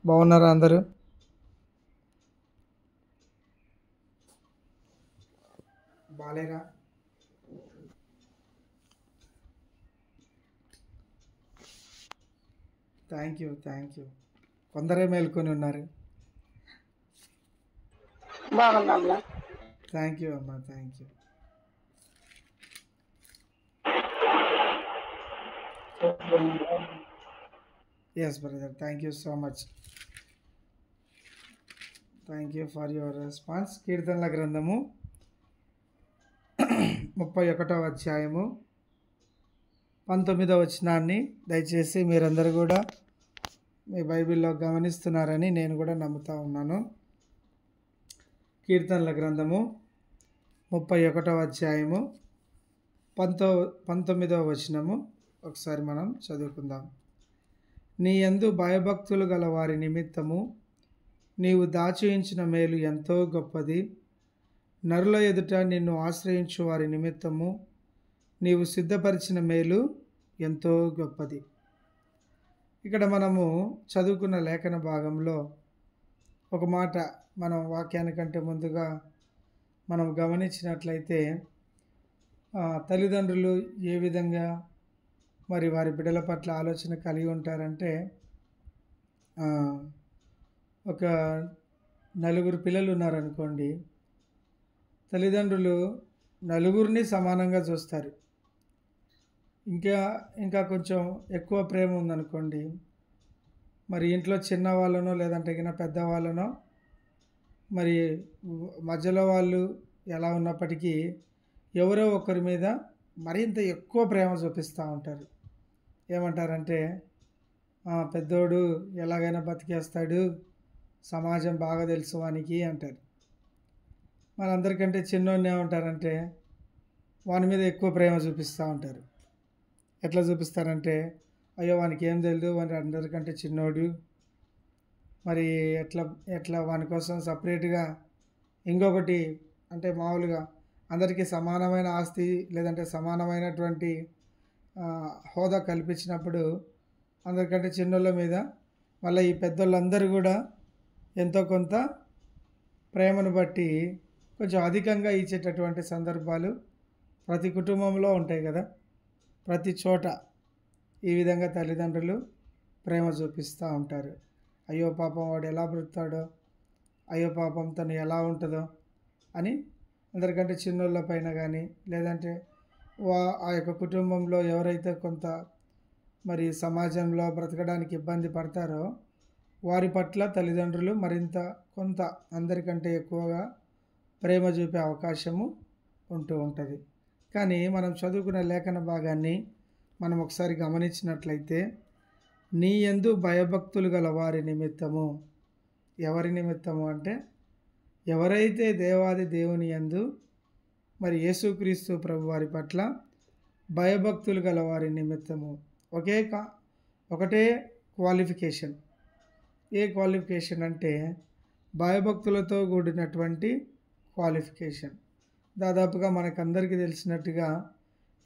బాగున్నారా అందరూ? బాలేరా? Thank you. కొందరే మేల్కొని ఉన్నారు. బాగుందమ్మా. థ్యాంక్ యూ అమ్మా, thank you. Yes brother, thank you so much. Thank you for your response. కీర్తనల గ్రంథము 31వ అధ్యాయము 19వ వచనాన్ని దయచేసి మీరందరూ కూడా మీ బైబిల్లో గమనిస్తున్నారని నేను కూడా నమ్ముతా ఉన్నాను. కీర్తనల గ్రంథము 31వ అధ్యాయము 19వ వచనము ఒకసారి మనం చదువుకుందాం. నీ యందు భయభక్తులు గల వారి నిమిత్తము నీవు దాచి ఉంచిన మేలు ఎంతో గొప్పది. నరుల ఎదుట నిన్ను ఆశ్రయించు వారి నిమిత్తము నీవు సిద్ధపరిచిన మేలు ఎంతో గొప్పది. ఇక్కడ మనము చదువుకున్న లేఖన భాగంలో ఒక మాట మనం వాక్యానికంటే ముందుగా మనం గమనించినట్లయితే తల్లిదండ్రులు ఏ విధంగా మరి వారి బిడ్డల పట్ల ఆలోచన కలిగి ఉంటారంటే, ఒక నలుగురు పిల్లలు ఉన్నారనుకోండి, తల్లిదండ్రులు నలుగురిని సమానంగా చూస్తారు. ఇంకా కొంచెం ఎక్కువ ప్రేమ ఉందనుకోండి, మరి ఇంట్లో చిన్న వాళ్ళనో లేదంటే గిన పెద్దవాళ్ళనో మరి మధ్యలో వాళ్ళు ఎలా ఉన్నప్పటికీ ఎవరో ఒకరి మీద మరింత ఎక్కువ ప్రేమ చూపిస్తూ ఉంటారు. ఏమంటారంటే, పెద్దోడు ఎలాగైనా బతికేస్తాడు, సమాజం బాగా తెలుసు వానికి అంటారు. మనందరికంటే చిన్నోడిని ఏమంటారంటే వాని మీద ఎక్కువ ప్రేమ చూపిస్తూ ఉంటారు. ఎట్లా చూపిస్తారంటే, అయ్యో వానికి ఏం తెలియదు, వాని అందరికంటే చిన్నోడు, మరి ఎట్లా వాని కోసం సపరేట్గా ఇంకొకటి అంటే మామూలుగా అందరికీ సమానమైన ఆస్తి లేదంటే సమానమైనటువంటి హోదా కల్పించినప్పుడు అందరికంటే చిన్నోళ్ళ మీద మళ్ళీ ఈ పెద్దోళ్ళందరూ కూడా ఎంతో కొంత ప్రేమను బట్టి కొంచెం అధికంగా ఇచ్చేటటువంటి సందర్భాలు ప్రతి కుటుంబంలో ఉంటాయి కదా. ప్రతి చోట ఈ విధంగా తల్లిదండ్రులు ప్రేమ చూపిస్తూ ఉంటారు. అయ్యో పాపం వాడు ఎలా బ్రతుకుతాడో, అయ్యో పాపం తను ఎలా ఉంటుందో అని అందరికంటే చిన్నోళ్ళ పైన కానీ లేదంటే ఆ యొక్క కుటుంబంలో ఎవరైతే కొంత మరి సమాజంలో బ్రతకడానికి ఇబ్బంది పడతారో వారి పట్ల తల్లిదండ్రులు మరింత కొంత అందరికంటే ఎక్కువగా ప్రేమ చూపే అవకాశము ఉంటూ ఉంటుంది. కానీ మనం చదువుకున్న లేఖన భాగాన్ని మనం ఒకసారి గమనించినట్లయితే, నీ యందు భయభక్తులు గల వారి నిమిత్తము, ఎవరి నిమిత్తము అంటే ఎవరైతే దేవాది దేవుని యందు మరి యేసుక్రీస్తు ప్రభు వారి పట్ల భయభక్తులు గల వారి నిమిత్తము, ఒకటే క్వాలిఫికేషన్. ఏ క్వాలిఫికేషన్ అంటే భయభక్తులతో కూడినటువంటి క్వాలిఫికేషన్. దాదాపుగా మనకందరికీ తెలిసినట్టుగా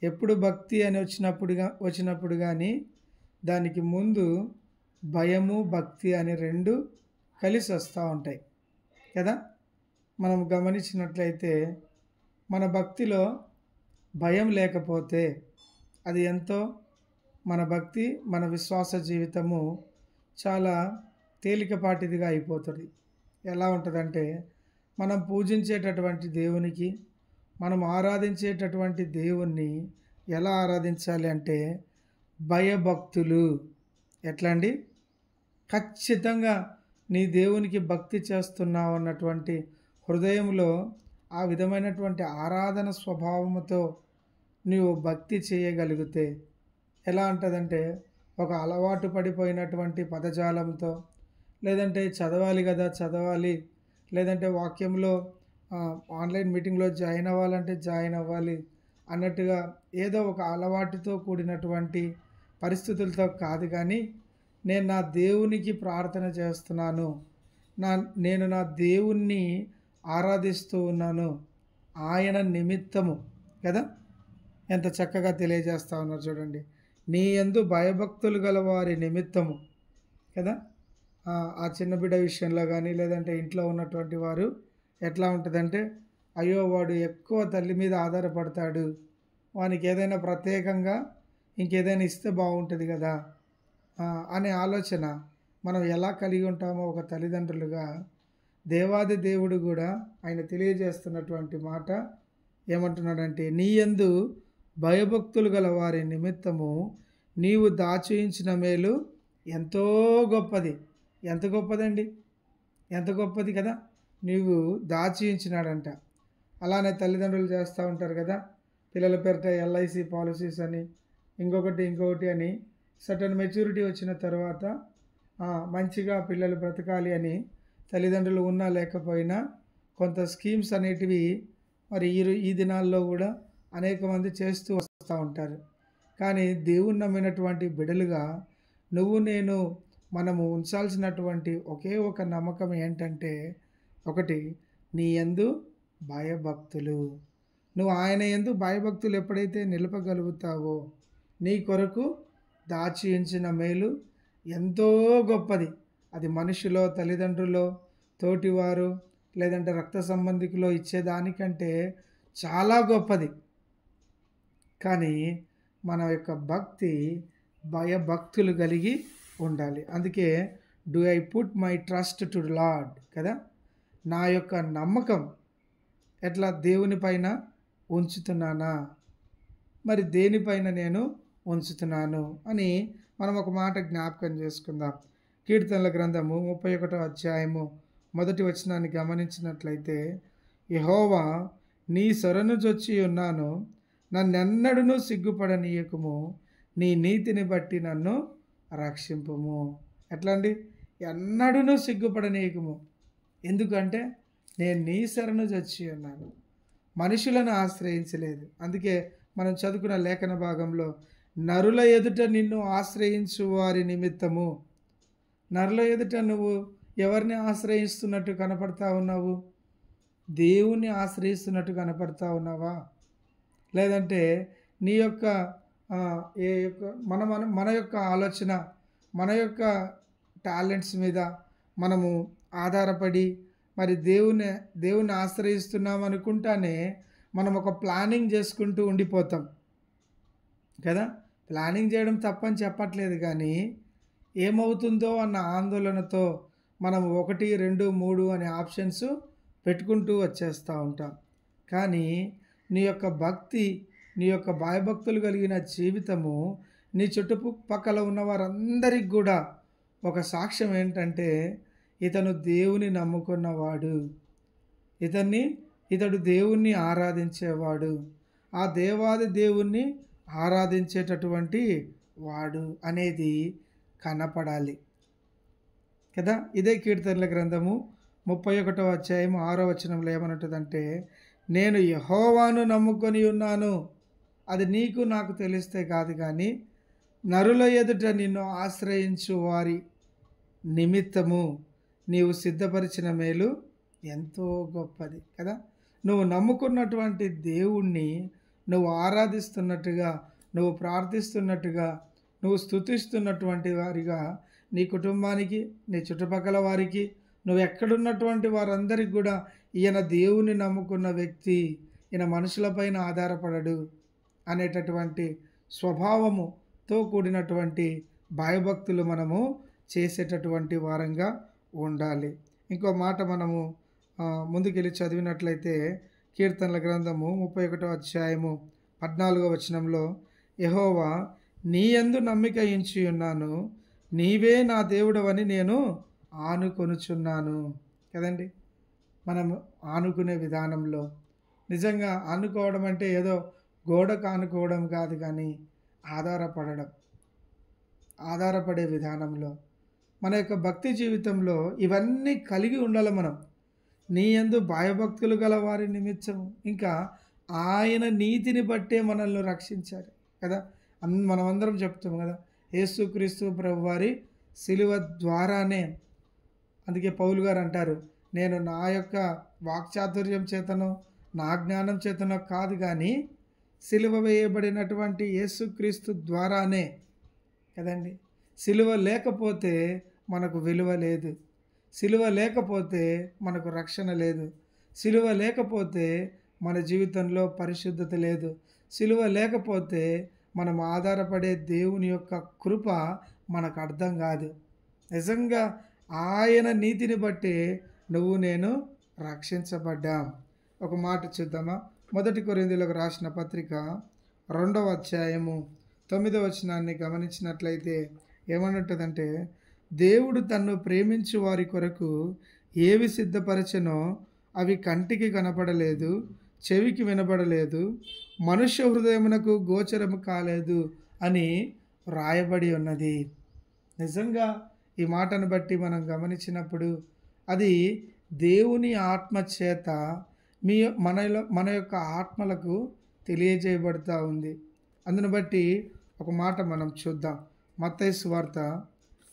ఎప్పుడు భక్తి అని వచ్చినప్పుడు కానీ దానికి ముందు భయము భక్తి అని రెండు కలిసి వస్తూ ఉంటాయి కదా. మనం గమనించినట్లయితే మన భక్తిలో భయం లేకపోతే అది ఎంతో మన భక్తి మన విశ్వాస జీవితము చాలా తేలికపాటిదిగా అయిపోతుంది. ఎలా ఉంటుందంటే, మనం పూజించేటటువంటి దేవునికి, మనం ఆరాధించేటటువంటి దేవుణ్ణి ఎలా ఆరాధించాలి అంటే భయభక్తులు. ఎట్లా అండి? ఖచ్చితంగా నీ దేవునికి భక్తి చేస్తున్నావు అన్నటువంటి హృదయంలో ఆ విధమైనటువంటి ఆరాధన స్వభావంతో నీవు భక్తి చేయగలిగితే ఎలా ఉంటుందంటే, ఒక అలవాటు పడిపోయినటువంటి పదజాలంతో లేదంటే చదవాలి లేదంటే వాక్యంలో ఆన్లైన్ మీటింగ్లో జాయిన్ అవ్వాలి అన్నట్టుగా ఏదో ఒక అలవాటుతో కూడినటువంటి పరిస్థితులతో కాదు, కానీ నేను నా దేవునికి ప్రార్థన చేస్తున్నాను, నేను నా దేవుణ్ణి ఆరాధిస్తూ ఉన్నాను ఆయన నిమిత్తము కదా. ఎంత చక్కగా తెలియజేస్తా ఉన్నారు చూడండి. నీ యందు భయభక్తులు గల వారి నిమిత్తము కదా. ఆ చిన్న బిడ్డ విషయంలో కానీ లేదంటే ఇంట్లో ఉన్నటువంటి వారు ఎట్లా ఉంటుందంటే, అయ్యో వాడు ఎక్కువ తల్లి మీద ఆధారపడతాడు, వానికి ఏదైనా ప్రత్యేకంగా ఇంకేదైనా ఇస్తే బాగుంటుంది కదా అనే ఆలోచన మనం ఎలా కలిగి ఉంటామో ఒక తల్లిదండ్రులుగా, దేవాది దేవుడు కూడా ఆయన తెలియజేస్తున్నటువంటి మాట ఏమంటున్నాడంటే, నీ యందు భయభక్తులు గల వారి నిమిత్తము నీవు దాచుయించిన మేలు ఎంతో గొప్పది. ఎంత గొప్పదండి, ఎంత గొప్పది కదా. నీవు దాచియించినాడంట. అలానే తల్లిదండ్రులు చేస్తూ ఉంటారు కదా, పిల్లల పేరిట ఎల్ఐసి పాలసీస్ అని ఇంకొకటి అని సర్టన్ మెచ్యూరిటీ వచ్చిన తర్వాత మంచిగా పిల్లలు బ్రతకాలి అని తల్లిదండ్రులు ఉన్నా లేకపోయినా కొంత స్కీమ్స్ అనేటివి మరి ఈ దినాల్లో కూడా అనేక మంది చేస్తూ వస్తూ ఉంటారు. కానీ దేవుని నమ్మినటువంటి బిడ్డలుగా నువ్వు నేను మనము ఉంచాల్సినటువంటి ఒకే ఒక నమ్మకం ఏంటంటే, ఒకటి, నీ యందు భయభక్తులు. నువ్వు ఆయన యందు భయభక్తులు ఎప్పుడైతే నిలపగలుగుతావో నీ కొరకు దాచి ఉంచిన మేలు ఎంతో గొప్పది. అది మనుషులో, తల్లిదండ్రులో, తోటివారు, లేదంటే రక్త సంబంధికులో ఇచ్చేదానికంటే చాలా గొప్పది. కానీ మన యొక్క భక్తి భయభక్తులు కలిగి ఉండాలి. అందుకే do I put my trust to lord కదా. నా యొక్క నమ్మకం ఎట్లా దేవుని పైన ఉంచుతున్నానా, మరి దేనిపైన నేను ఉంచుతున్నాను అని మనం ఒక మాట జ్ఞాపకం చేసుకుందాం. కీర్తనల గ్రంథము 31వ అధ్యాయము 1వ వచనాన్ని గమనించినట్లయితే, యెహోవా నీ శరణు జొచ్చి ఉన్నాను, నన్నెన్నడూ సిగ్గుపడనీయకుము, నీ నీతిని బట్టి నన్ను రక్షింపుము. ఎట్లా అండి, ఎన్నడూ సిగ్గుపడనీయకుము. ఎందుకంటే నేను నీ శరణు జొచ్చి ఉన్నాను, మనుషులను ఆశ్రయించలేదు. అందుకే మనం చదువుకున్న లేఖన భాగంలో, నరుల ఎదుట నిన్ను ఆశ్రయించు వారి నిమిత్తము. నరుల ఎదుట నువ్వు ఎవరిని ఆశ్రయిస్తున్నట్టు కనపడతా ఉన్నావు? దేవుణ్ణి ఆశ్రయిస్తున్నట్టు కనపడతా ఉన్నావా? లేదంటే నీ యొక్క మన యొక్క ఆలోచన, మన యొక్క టాలెంట్స్ మీద మనము ఆధారపడి మరి దేవుని ఆశ్రయిస్తున్నాం అనుకుంటానే మనం ఒక ప్లానింగ్ చేసుకుంటూ ఉండిపోతాం కదా. ప్లానింగ్ చేయడం తప్పని చెప్పట్లేదు, కానీ ఏమవుతుందో అన్న ఆందోళనతో మనం 1, 2, 3 అనే ఆప్షన్స్ పెట్టుకుంటూ వచ్చేస్తూ ఉంటాం. కానీ నీ యొక్క భక్తి, నీ యొక్క భయభక్తులు కలిగిన జీవితము నీ చుట్టుపక్కల ఉన్న వారందరికి కూడా ఒక సాక్ష్యం ఏంటంటే, ఇతను దేవుని నమ్ముకున్నవాడు, ఇతడు దేవుణ్ణి ఆరాధించేవాడు, ఆ దేవాది దేవుణ్ణి ఆరాధించేటటువంటి వాడు అనేది కనపడాలి కదా. ఇదే కీర్తనల గ్రంథము 31వ అధ్యాయం 6వ వచనంలో ఏమనుంటుందంటే, నేను యెహోవాను నమ్ముకొని ఉన్నాను. అది నీకు నాకు తెలిస్తే కాదు, కానీ నరుల ఎదుట నిన్ను ఆశ్రయించు వారి నిమిత్తము నీవు సిద్ధపరిచిన మేలు ఎంతో గొప్పది కదా. నువ్వు నమ్ముకున్నటువంటి దేవుణ్ణి నువ్వు ఆరాధిస్తున్నట్టుగా, నువ్వు ప్రార్థిస్తున్నట్టుగా, నువ్వు స్తుతిస్తున్నటువంటి వారిగా నీ కుటుంబానికి, నీ చుట్టుపక్కల వారికి, నువ్వు ఎక్కడున్నటువంటి వారందరికి కూడా ఈయన దేవుని నమ్ముకున్న వ్యక్తి, ఈయన మనుషులపైన ఆధారపడడు అనేటటువంటి స్వభావముతో కూడినటువంటి భయభక్తులు మనము చేసేటటువంటి వారంగా ఉండాలి. ఇంకో మాట మనము ముందుకెళ్ళి చదివినట్లయితే, కీర్తనల గ్రంథము 31వ అధ్యాయము 14వ వచనంలో, యెహోవా నీ యందు నమ్మిక ఉంచి ఉన్నాను, నీవే నా దేవుడవని నేను ఆనుకొనుచున్నాను కదండి. మనం ఆనుకునే విధానంలో నిజంగా ఆనుకోవడం అంటే ఏదో గోడకు ఆనుకోవడం కాదు, కానీ ఆధారపడే విధానంలో మన యొక్క భక్తి జీవితంలో ఇవన్నీ కలిగి ఉండాలి. మనం నీ యందు భయభక్తులు గల వారి నిమిత్తము, ఇంకా ఆయన నీతిని బట్టే మనల్ని రక్షించారు కదా. మనమందరం చెప్తాం కదా, యేసుక్రీస్తు ప్రభు వారి సిలువ ద్వారానే. అందుకే పౌలు గారు అంటారు, నేను నా యొక్క వాక్చాతుర్యం చేతనో నా జ్ఞానం చేతనో కాదు, కానీ సిలువ వేయబడినటువంటి యేసుక్రీస్తు ద్వారానే కదండి. సిలువ లేకపోతే మనకు విలువ లేదు. సిలువ లేకపోతే మనకు రక్షణ లేదు. సిలువ లేకపోతే మన జీవితంలో పరిశుద్ధత లేదు. సిలువ లేకపోతే మనం ఆధారపడే దేవుని యొక్క కృప మనకు అర్థం కాదు. నిజంగా ఆయన నీతిని బట్టి నువ్వు నేను రక్షించబడ్డాం. ఒక మాట చూద్దామా? 1 కొరింథీయులకు రాసిన పత్రిక 2వ అధ్యాయము 9వ వచనాన్ని గమనించినట్లయితే ఏమనుంటుందంటే, దేవుడు తన్ను ప్రేమించు వారి కొరకు ఏవి సిద్ధపరచెనో అవి కంటికి కనపడలేదు, చెవికి వినబడలేదు, మనుష్య హృదయమునకు గోచరము కాలేదు అని వ్రాయబడి ఉన్నది. నిజంగా ఈ మాటను బట్టి మనం గమనించినప్పుడు అది దేవుని ఆత్మ చేత మన యొక్క ఆత్మలకు తెలియజేయబడుతూ ఉంది. అందును బట్టి ఒక మాట మనం చూద్దాం. మత్తయి సువార్త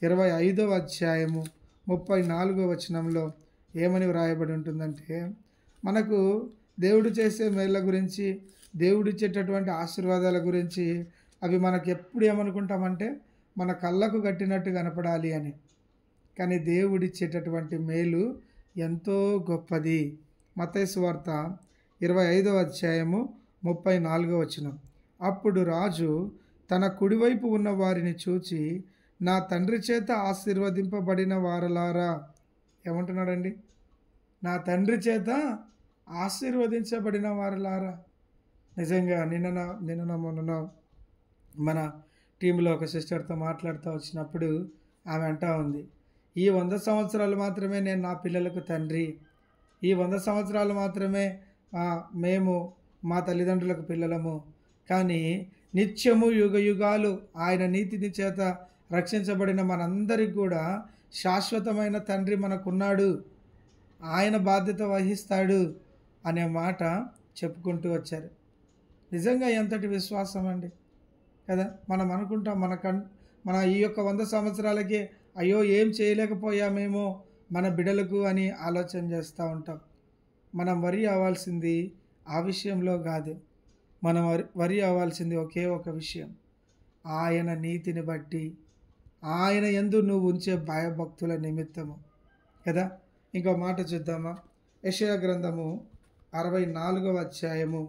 25వ అధ్యాయము 34వ వచనంలో ఏమని వ్రాయబడి ఉంటుందంటే, మనకు దేవుడు చేసే మేళ్ళ గురించి, దేవుడిచ్చేటటువంటి ఆశీర్వాదాల గురించి అవి మనకు ఎప్పుడు ఏమనుకుంటామంటే మన కళ్ళకు కట్టినట్టు కనపడాలి అని. కానీ దేవుడిచ్చేటటువంటి మేలు ఎంతో గొప్పది. మత్తయి సువార్త 25వ అధ్యాయము 34వ వచనం. అప్పుడు రాజు తన కుడివైపు ఉన్న వారిని చూచి, నా తండ్రి చేత ఆశీర్వదింపబడిన వారలారా. ఏమంటున్నాడండి? నా తండ్రి చేత ఆశీర్వదించబడిన వారలారా. నిజంగా నిన్న మొన్న మన టీంలో ఒక సిస్టర్తో మాట్లాడుతూ వచ్చినప్పుడు ఆమె అంటా ఉంది, ఈ 100 సంవత్సరాలు మాత్రమే నేను నా పిల్లలకు తండ్రి, ఈ 100 సంవత్సరాలు మాత్రమే మేము మా తల్లిదండ్రులకు పిల్లలము, కానీ నిత్యము యుగ యుగాలు ఆయన నీతిని చేత రక్షించబడిన మనందరికి కూడా శాశ్వతమైన తండ్రి మనకున్నాడు, ఆయన బాధ్యత వహిస్తాడు అనే మాట చెప్పుకుంటూ వచ్చారు. నిజంగా ఎంతటి విశ్వాసం అండి కదా. మనం అనుకుంటాం మన ఈ యొక్క 100 సంవత్సరాలకే అయ్యో ఏం చేయలేకపోయామేమో మన బిడ్డలకు అని ఆలోచన చేస్తూ ఉంటాం. మనం వరి అవ్వాల్సింది ఆ విషయంలో కాదు. మనం వరి అవ్వాల్సింది ఒకే ఒక విషయం, ఆయన నీతిని బట్టి, ఆయన యందు నువ్వు ఉంచే భయభక్తుల నిమిత్తము కదా. ఇంకో మాట చూద్దామా? యెషయా గ్రంథము 64వ అధ్యాయము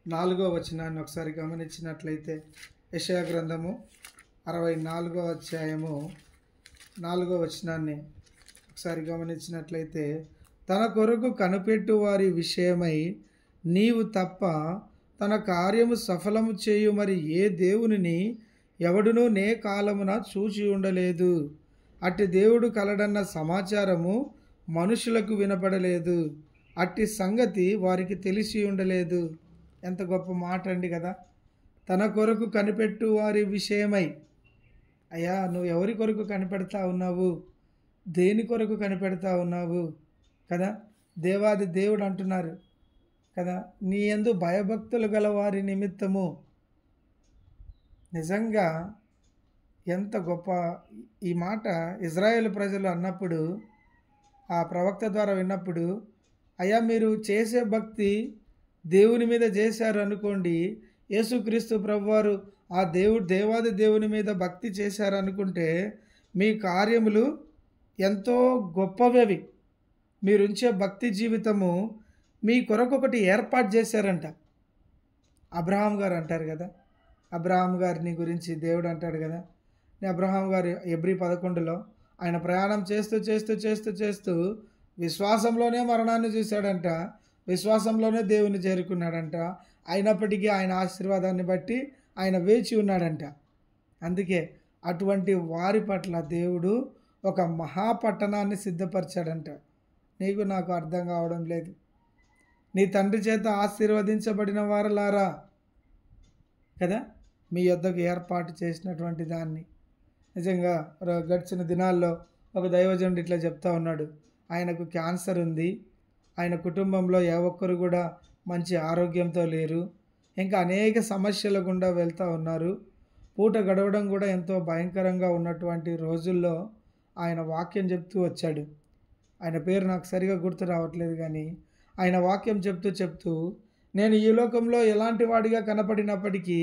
4వ వచనాన్ని ఒకసారి గమనించినట్లయితే, యెషయా గ్రంథము 64వ అధ్యాయము 4వ వచనాన్ని ఒకసారి గమనించినట్లయితే, తన కొరకు కనిపెట్టు వారి విషయమై నీవు తప్ప తన కార్యము సఫలము చేయు మరి ఏ దేవునిని ఎవడునూ నే కాలమున చూచి ఉండలేదు. అట్టి దేవుడు కలడన్న సమాచారము మనుషులకు వినపడలేదు, అట్టి సంగతి వారికి తెలిసి ఉండలేదు. ఎంత గొప్ప మాట అండి కదా. తన కొరకు కనిపెట్టు వారి విషయమై. అయ్యా, నువ్వు ఎవరి కొరకు కనిపెడతా ఉన్నావు? దేని కొరకు కనిపెడతా ఉన్నావు కదా. దేవాది దేవుడు అంటున్నారు కదా, నీ యందు భయభక్తులు గల వారి నిమిత్తము. నిజంగా ఎంత గొప్ప ఈ మాట ఇజ్రాయేల్ ప్రజలు అన్నప్పుడు, ఆ ప్రవక్త ద్వారా విన్నప్పుడు, అయ్యా మీరు చేసే భక్తి దేవుని మీద చేశారు అనుకోండి, యేసుక్రీస్తు ప్రభువారు ఆ దేవాది దేవుని మీద భక్తి చేశారు అనుకుంటే మీ కార్యములు ఎంతో గొప్పవి. మీరుంచే భక్తి జీవితము మీ కొరకు ఒకటి ఏర్పాటు చేశారంట. అబ్రహాం గారు అంటారు కదా, అబ్రహాం గారిని గురించి దేవుడు అంటాడు కదా, అబ్రహాం గారు హెబ్రీ 11లో ఆయన ప్రయాణం చేస్తూ చేస్తూ చేస్తూ చేస్తూ విశ్వాసంలోనే మరణాన్ని చూశాడంట, విశ్వాసంలోనే దేవుని చేరుకున్నాడంట. అయినప్పటికీ ఆయన ఆశీర్వాదాన్ని బట్టి ఆయన వేచి ఉన్నాడంట. అందుకే అటువంటి వారి పట్ల దేవుడు ఒక మహాపట్టణాన్ని సిద్ధపరిచాడంట. నీకు నాకు అర్థం కావడం లేదు. నీ తండ్రి చేత ఆశీర్వదించబడిన వారలారా కదా, మీ యొద్దకు ఏర్పాటు చేసినటువంటి దాన్ని. నిజంగా గడిచిన దినాల్లో ఒక దైవజనుడు ఇట్లా చెప్తా ఉన్నాడు, ఆయనకు క్యాన్సర్ ఉంది, ఆయన కుటుంబంలో ఏ ఒక్కరు కూడా మంచి ఆరోగ్యంతో లేరు, ఇంకా అనేక సమస్యల గుండా వెళ్తూ ఉన్నారు. పూట గడవడం కూడా ఎంతో భయంకరంగా ఉన్నటువంటి రోజుల్లో ఆయన వాక్యం చెప్తూ వచ్చాడు. ఆయన పేరు నాకు సరిగా గుర్తు రావట్లేదు, కానీ ఆయన వాక్యం చెప్తూ నేను ఈ లోకంలో ఎలాంటి వాడిగా కనపడినప్పటికీ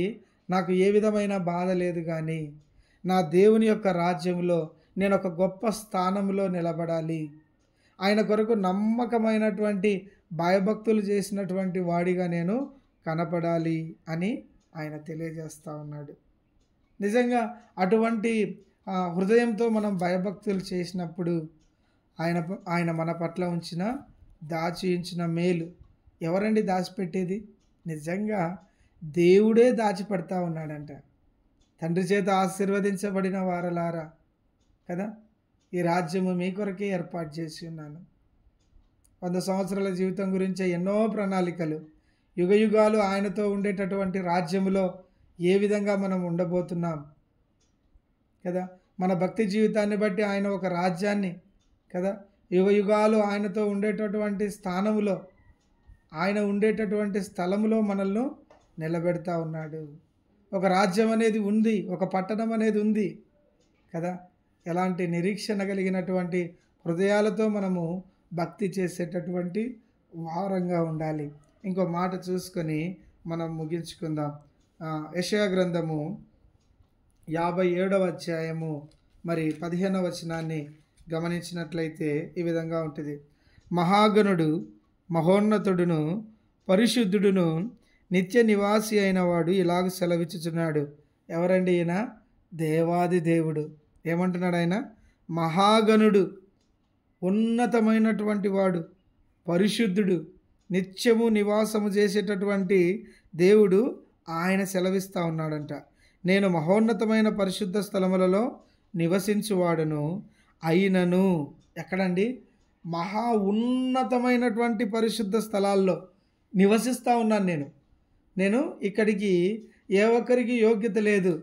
నాకు ఏ విధమైన బాధ లేదు, కానీ నా దేవుని యొక్క రాజ్యంలో నేను ఒక గొప్ప స్థానంలో నిలబడాలి, ఆయన కొరకు నమ్మకమైనటువంటి భయభక్తులు చేసినటువంటి వాడిగా నేను కనపడాలి అని ఆయన తెలియజేస్తూ ఉన్నాడు. నిజంగా అటువంటి హృదయంతో మనం భయభక్తులు చేసినప్పుడు ఆయన మన పట్ల దాచి ఉంచిన మేలు ఎవరండి దాచిపెట్టేది? నిజంగా దేవుడే దాచిపెడతా ఉన్నాడంట. తండ్రి చేత ఆశీర్వదించబడిన వారలారా కదా, ఈ రాజ్యము మీ కొరకే ఏర్పాటు చేసి ఉన్నాను. 100 సంవత్సరాల జీవితం గురించి ఎన్నో ప్రణాళికలు, యుగయుగాలు ఆయనతో ఉండేటటువంటి రాజ్యములో ఏ విధంగా మనం ఉండబోతున్నాం కదా. మన భక్తి జీవితాన్ని బట్టి ఆయన ఒక రాజ్యాన్ని కదా, యుగయుగాలు ఆయనతో ఉండేటటువంటి స్థానములో, ఆయన ఉండేటటువంటి స్థలములో మనల్ని నిలబెడతా ఉన్నాడు. ఒక రాజ్యం అనేది ఉంది, ఒక పట్టణం అనేది ఉంది కదా. ఎలాంటి నిరీక్షణ కలిగినటువంటి హృదయాలతో మనము భక్తి చేసేటటువంటి వారంగా ఉండాలి. ఇంకో మాట చూసుకొని మనం ముగించుకుందాం. యెషయా గ్రంథము 57వ అధ్యాయము మరి 15వ వచనాన్ని గమనించినట్లయితే ఈ విధంగా ఉంటుంది. మహాగణుడు, మహోన్నతుడును, పరిశుద్ధుడును, నిత్య నివాసి అయిన వాడు ఇలాగ సెలవిచ్చుచున్నాడు. ఎవరండి ఈయన? దేవాది దేవుడు. ఏమంటున్నాడు ఆయన? మహాగణుడు, ఉన్నతమైనటువంటి వాడు, పరిశుద్ధుడు, నిత్యము నివాసము చేసేటటువంటి దేవుడు ఆయన సెలవిస్తూ ఉన్నాడంట. నేను మహోన్నతమైన పరిశుద్ధ స్థలములలో నివసించువాడును అయినను. ఎక్కడండి? మహా ఉన్నతమైనటువంటి పరిశుద్ధ స్థలాల్లో నివసిస్తూ ఉన్నాను నేను ఇక్కడికి ఏ ఒక్కరికి యోగ్యత లేదు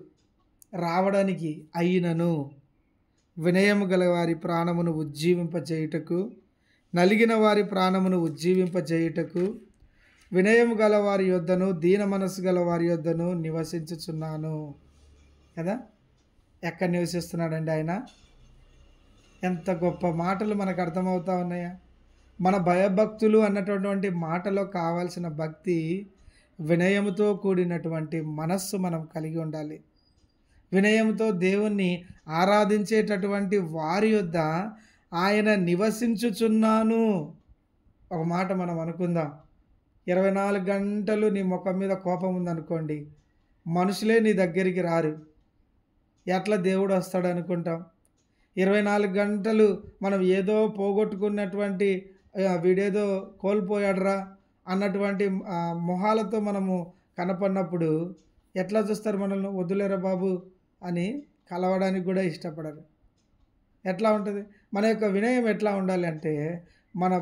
రావడానికి. అయినను వినయము గల వారి ప్రాణమును ఉజ్జీవింపచేయుటకు, నలిగిన వారి ప్రాణమును ఉజ్జీవింపచేయుటకు, వినయము గల వారి యొద్దను, దీన మనస్సు గల వారి యొద్దను నివసించుచున్నాను కదా. ఎక్కడ నివసిస్తున్నాడండి ఆయన? ఎంత గొప్ప మాటలు మనకు అర్థమవుతా ఉన్నాయా? మన భయభక్తులు అన్నటువంటి మాటలో కావాల్సిన భక్తి వినయముతో కూడినటువంటి మనస్సు మనం కలిగి ఉండాలి. వినయంతో దేవుణ్ణి ఆరాధించేటటువంటి వారి యొద్ద ఆయన నివసించుచున్నాను. ఒక మాట మనం అనుకుందాం. 24 గంటలు నీ ముఖం మీద కోపం ఉందనుకోండి, మనుషులే నీ దగ్గరికి రారు, ఎట్లా దేవుడు వస్తాడు అనుకుంటాం. 24 గంటలు మనం ఏదో పోగొట్టుకున్నటువంటి వీడేదో కోల్పోయాడరా అన్నటువంటి మొహాలతో మనము కనపడినప్పుడు ఎట్లా చూస్తారు మనల్ని? వద్దులేరా బాబు అని కలవడానికి కూడా ఇష్టపడరు. ఎట్లా ఉంటుంది మన యొక్క వినయం? ఎట్లా ఉండాలి అంటే మన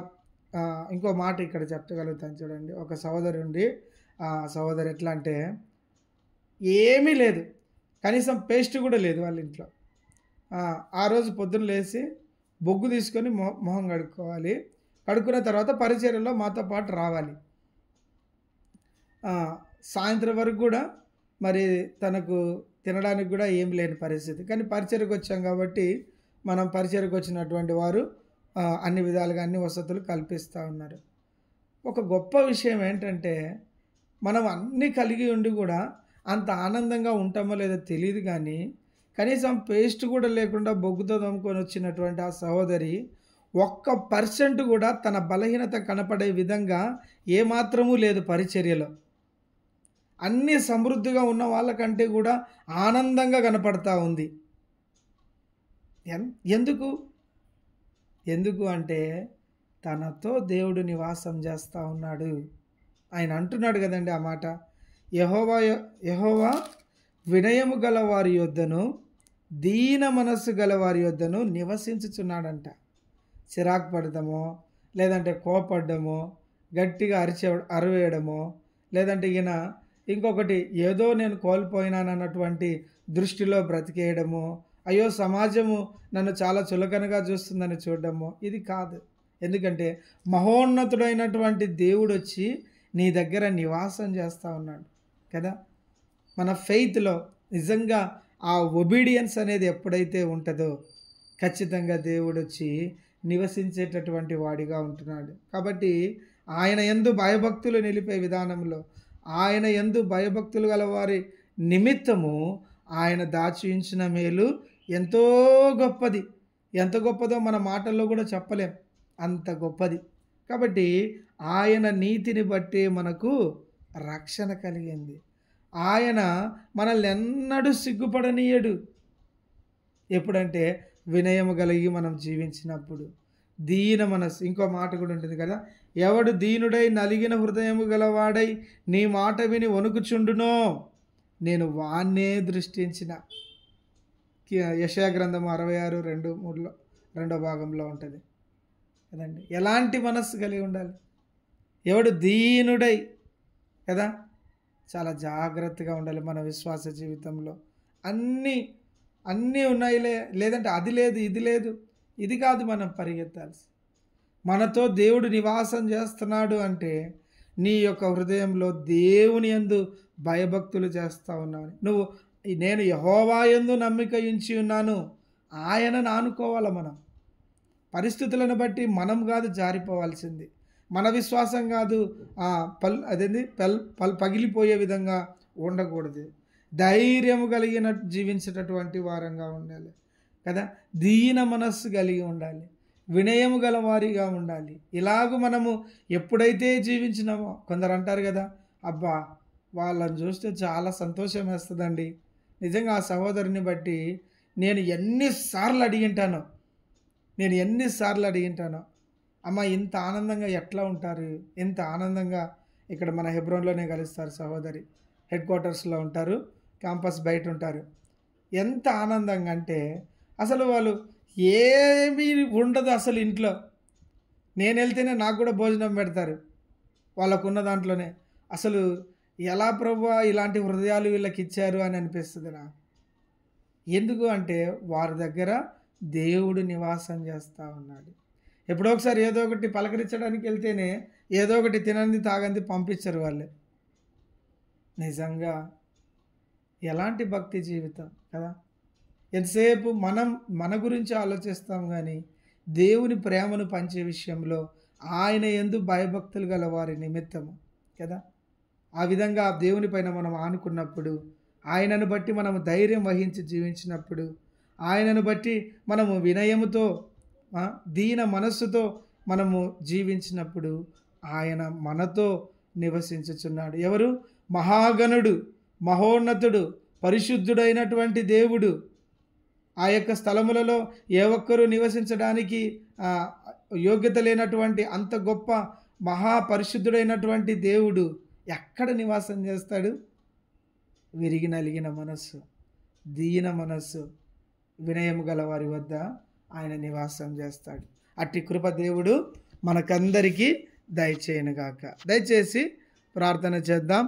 ఇంకో మాట ఇక్కడ చెప్పగలుగుతాను చూడండి. ఒక సహోదరు ఉండి, సహోదరు ఎట్లా అంటే ఏమీ లేదు, కనీసం పేస్ట్ కూడా లేదు వాళ్ళ ఇంట్లో. ఆ రోజు పొద్దున్న లేచి బొగ్గు తీసుకొని మొహం కడుక్కోవాలి, కడుక్కున్న తర్వాత పరిచర్యలో మాతో పాటు రావాలి. సాయంత్రం వరకు కూడా మరి తనకు తినడానికి కూడా ఏం లేని పరిస్థితి. కానీ పరిచర్యకు వచ్చాం కాబట్టి మనం పరిచర్యకు వచ్చినటువంటి వారు అన్ని విధాలుగా అన్ని వసతులు కల్పిస్తూ ఉన్నారు. ఒక గొప్ప విషయం ఏంటంటే మనం అన్నీ కలిగి ఉండి కూడా అంత ఆనందంగా ఉంటామో లేదో తెలియదు, కానీ కనీసం పేస్ట్ కూడా లేకుండా బొగ్గుతో తోముకొని వచ్చినటువంటి ఆ సహోదరి 1% కూడా తన బలహీనత కనపడే విధంగా ఏమాత్రమూ లేదు పరిచర్యలో. అన్నీ సమృద్ధిగా ఉన్న వాళ్ళకంటే కూడా ఆనందంగా కనపడతా ఉంది. ఎందుకు అంటే తనతో దేవుడు నివాసం చేస్తూ ఉన్నాడు. ఆయన అంటున్నాడు కదండి ఆ మాట, యెహోవా వినయము గల వారి యొద్దను, దీన మనస్సు గల వారి యొద్దను నివసించుచున్నాడంట. చిరాకు పడటమో, లేదంటే కోపడ్డమో, గట్టిగా అరవేయడమో, లేదంటే ఈయన ఇంకొకటి ఏదో నేను కోల్పోయినానన్నటువంటి దృష్టిలో బ్రతికేయడము, అయ్యో సమాజము నన్ను చాలా చులకనగా చూస్తుందని చూడడము, ఇది కాదు. ఎందుకంటే మహోన్నతుడైనటువంటి దేవుడు వచ్చి నీ దగ్గర నివాసం చేస్తూ ఉన్నాడు కదా. మన ఫెయిత్లో నిజంగా ఆ ఒబీడియన్స్ అనేది ఎప్పుడైతే ఉంటుందో ఖచ్చితంగా దేవుడు వచ్చి నివసించేటటువంటి వాడిగా ఉంటున్నాడు. కాబట్టి ఆయన యందు భయభక్తులు నిలిపే విధానంలో, ఆయన యందు భయభక్తులు గల వారి నిమిత్తము ఆయన దాచి ఉంచిన మేలు ఎంతో గొప్పది. ఎంత గొప్పదో మన మాటల్లో కూడా చెప్పలేం, అంత గొప్పది. కాబట్టి ఆయన నీతిని బట్టి మనకు రక్షణ కలిగింది. ఆయన మనల్ని ఎన్నడూ సిగ్గుపడనీయడు. ఎప్పుడంటే వినయము కలిగి మనం జీవించినప్పుడు. దీన మనస్సు, ఇంకో మాట కూడా ఉంటుంది కదా, ఎవడు దీనుడై నలిగిన హృదయము గలవాడై నీ మాట విని వణుకుచుండునో నేను వాన్నే దృష్టించిన. యెషయా గ్రంథం 66:2-3 రెండో భాగంలో ఉంటుంది కదండి. ఎలాంటి మనస్సు కలిగి ఉండాలి? ఎవడు దీనుడై కదా, చాలా జాగ్రత్తగా ఉండాలి మన విశ్వాస జీవితంలో. అన్నీ ఉన్నాయిలే, లేదంటే అది లేదు ఇది లేదు, ఇది కాదు మనం పరిగెత్తాల్సి. మనతో దేవుడు నివాసం చేస్తున్నాడు అంటే నీ యొక్క హృదయంలో దేవుని యందు భయభక్తులు చేస్తూ ఉన్నావు. నేను యెహోవా యందు నమ్మిక ఉంచి ఉన్నాను, ఆయనను ఆనుకోవాలి. మనం పరిస్థితులను బట్టి మనం కాదు జారిపోవాల్సింది, మన విశ్వాసం కాదు పగిలిపోయే విధంగా ఉండకూడదు. ధైర్యము కలిగినట్టు జీవించేటటువంటి వారంగా ఉండాలి కదా. దీన మనస్సు కలిగి ఉండాలి, వినయము గల వారిగా ఉండాలి. ఇలాగూ మనము ఎప్పుడైతే జీవించినామో, కొందరు అంటారు కదా, అబ్బా వాళ్ళని చూస్తే చాలా సంతోషం వేస్తుందండి. నిజంగా ఆ సహోదరుని బట్టి నేను ఎన్నిసార్లు అడిగింటానో, అమ్మ ఇంత ఆనందంగా ఎట్లా ఉంటారు, ఇంత ఆనందంగా ఇక్కడ మన హెబ్రోన్లోనే కలుస్తారు సహోదరి. హెడ్ క్వార్టర్స్లో ఉంటారు, క్యాంపస్ బయట ఉంటారు. ఎంత ఆనందంగా అంటే అసలు వాళ్ళు ఏమీ ఉండదు అసలు ఇంట్లో. నేను వెళ్తేనే నాకు కూడా భోజనం పెడతారు వాళ్ళకున్న దాంట్లోనే. అసలు ఎలా ప్రభువా ఇలాంటి హృదయాలు వీళ్ళకి ఇచ్చారు అని అనిపిస్తుంది నాకు. ఎందుకు అంటే వారి దగ్గర దేవుడు నివాసం చేస్తూ ఉన్నాడు. ఎప్పుడో ఒకసారి ఏదో ఒకటి పలకరించడానికి వెళ్తేనే ఏదో ఒకటి తినంది తాగంది పంపించరు వాళ్ళే. నిజంగా ఎలాంటి భక్తి జీవితం కదా. ఎంతసేపు మన గురించి ఆలోచిస్తాం కానీ దేవుని ప్రేమను పంచే విషయంలో ఆయన యందు భయభక్తులు గల వారి నిమిత్తము కదా. ఆ విధంగా దేవుని పైన మనం ఆనుకున్నప్పుడు, ఆయనను బట్టి మనము ధైర్యం వహించి జీవించినప్పుడు, ఆయనను బట్టి మనము వినయముతో దీన మనస్సుతో మనము జీవించినప్పుడు ఆయన మనతో నివసించుచున్నాడు. ఎవరు? మహాగణుడు, మహోన్నతుడు, పరిశుద్ధుడైనటువంటి దేవుడు. ఆ యొక్క స్థలములలో ఏ ఒక్కరూ నివసించడానికి యోగ్యత లేనటువంటి అంత గొప్ప మహాపరిశుద్ధుడైనటువంటి దేవుడు ఎక్కడ నివాసం చేస్తాడు? విరిగి నలిగిన మనస్సు, దీన మనస్సు, వినయము గల వారి వద్ద ఆయన నివాసం చేస్తాడు. అట్టి కృప దేవుడు మనకందరికీ దయచేయనుగాక. దయచేసి ప్రార్థన చేద్దాం.